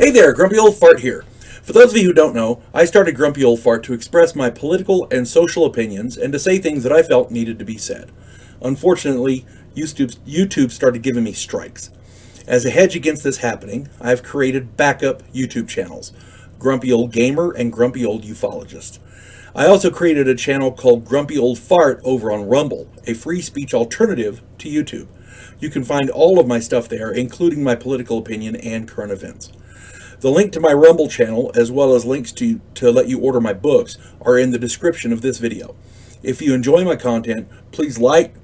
Hey there, Grumpy Old Fart here. For those of you who don't know, I started Grumpy Old Fart to express my political and social opinions and to say things that I felt needed to be said. Unfortunately, YouTube started giving me strikes. As a hedge against this happening, I've created backup YouTube channels, Grumpy Old Gamer and Grumpy Old Ufologist. I also created a channel called Grumpy Old Fart over on Rumble, a free speech alternative to YouTube. You can find all of my stuff there, including my political opinion and current events. The link to my Rumble channel, as well as links to let you order my books, are in the description of this video. If you enjoy my content, please like,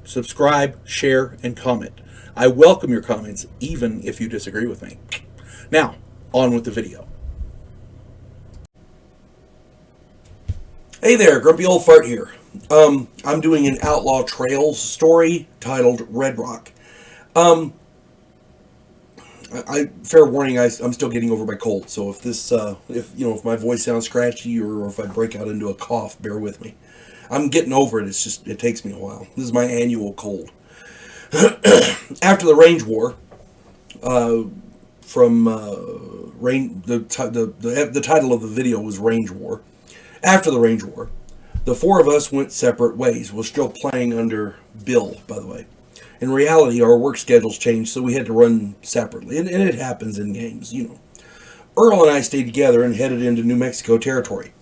subscribe, share, and comment. I welcome your comments, even if you disagree with me. Now, on with the video. Hey there, Grumpy Old Fart here. I'm doing an Outlaw Trails story titled Red Rock. Fair warning, I'm still getting over my cold, so if my voice sounds scratchy or if I break out into a cough, bear with me. I'm getting over it. It takes me a while. This is my annual cold. After the Range War, the title of the video was Range War. After the Range War, the four of us went separate ways. We're still playing under Bill, by the way. In reality, our work schedules changed, so we had to run separately. And it happens in games, you know. Earl and I stayed together and headed into New Mexico territory.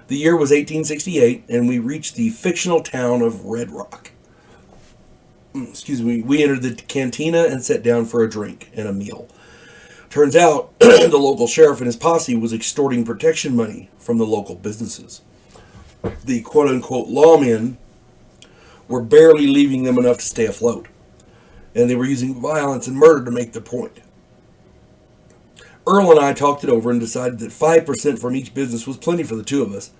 The year was 1868, and we reached the fictional town of Red Rock. Excuse me. We entered the cantina and sat down for a drink and a meal. Turns out, the local sheriff and his posse was extorting protection money from the local businesses. The quote-unquote lawmen were barely leaving them enough to stay afloat, and they were using violence and murder to make their point. Earl and I talked it over and decided that 5% from each business was plenty for the two of us,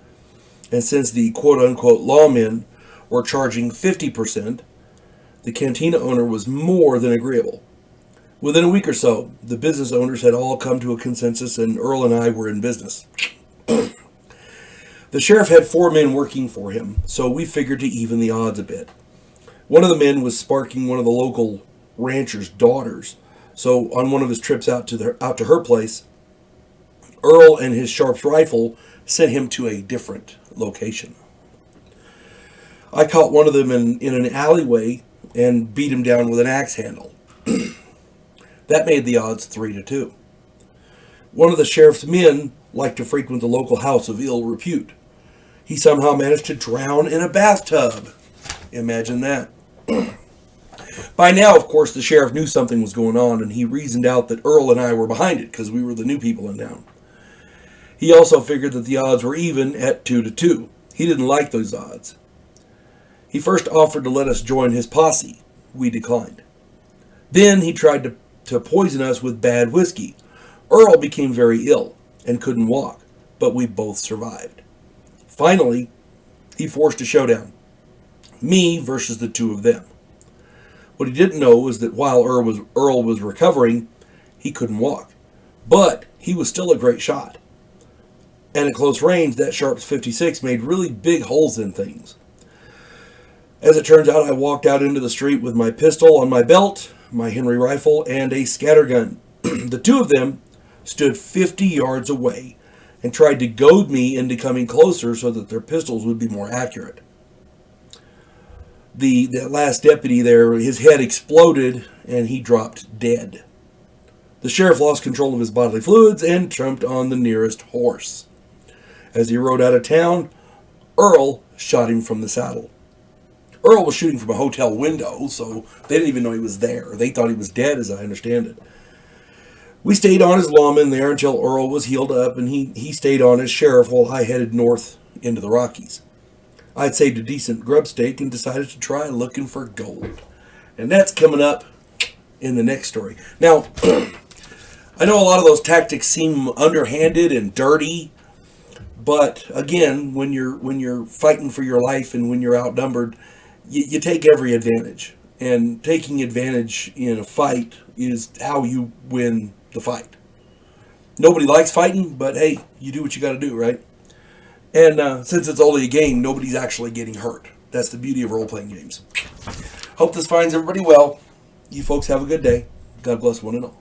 and since the quote-unquote lawmen were charging 50%, the cantina owner was more than agreeable. Within a week or so, the business owners had all come to a consensus, and Earl and I were in business. The sheriff had 4 men working for him, so we figured to even the odds a bit. One of the men was sparking one of the local rancher's daughters, so on one of his trips out to her place, Earl and his Sharps rifle sent him to a different location. I caught one of them in an alleyway and beat him down with an axe handle. That made the odds 3-2. One of the sheriff's men liked to frequent the local house of ill repute. He somehow managed to drown in a bathtub. Imagine that. By now, of course, the sheriff knew something was going on, and he reasoned out that Earl and I were behind it because we were the new people in town. He also figured that the odds were even at 2-2. He didn't like those odds. He first offered to let us join his posse. We declined. Then he tried to poison us with bad whiskey. Earl became very ill and couldn't walk, but we both survived. Finally, he forced a showdown. Me versus the two of them. What he didn't know was that while Earl was recovering, he couldn't walk. But he was still a great shot. And at close range, that Sharps 56 made really big holes in things. As it turns out, I walked out into the street with my pistol on my belt, my Henry rifle, and a scattergun. The two of them stood 50 yards away and tried to goad me into coming closer so that their pistols would be more accurate. That last deputy there, his head exploded and he dropped dead. The sheriff lost control of his bodily fluids and jumped on the nearest horse. As he rode out of town, Earl shot him from the saddle. Earl was shooting from a hotel window, so they didn't even know he was there. They thought he was dead, as I understand it. We stayed on as lawmen there until Earl was healed up, and he stayed on as sheriff while I headed north into the Rockies. I'd saved a decent grub stake and decided to try looking for gold. And that's coming up in the next story. Now, I know a lot of those tactics seem underhanded and dirty, but again, when you're fighting for your life and when you're outnumbered, you take every advantage. And taking advantage in a fight is how you win the fight. Nobody likes fighting, but hey, you do what you got to do, right? And since it's only a game, nobody's actually getting hurt. That's the beauty of role-playing games. Hope this finds everybody well. You folks have a good day. God bless one and all.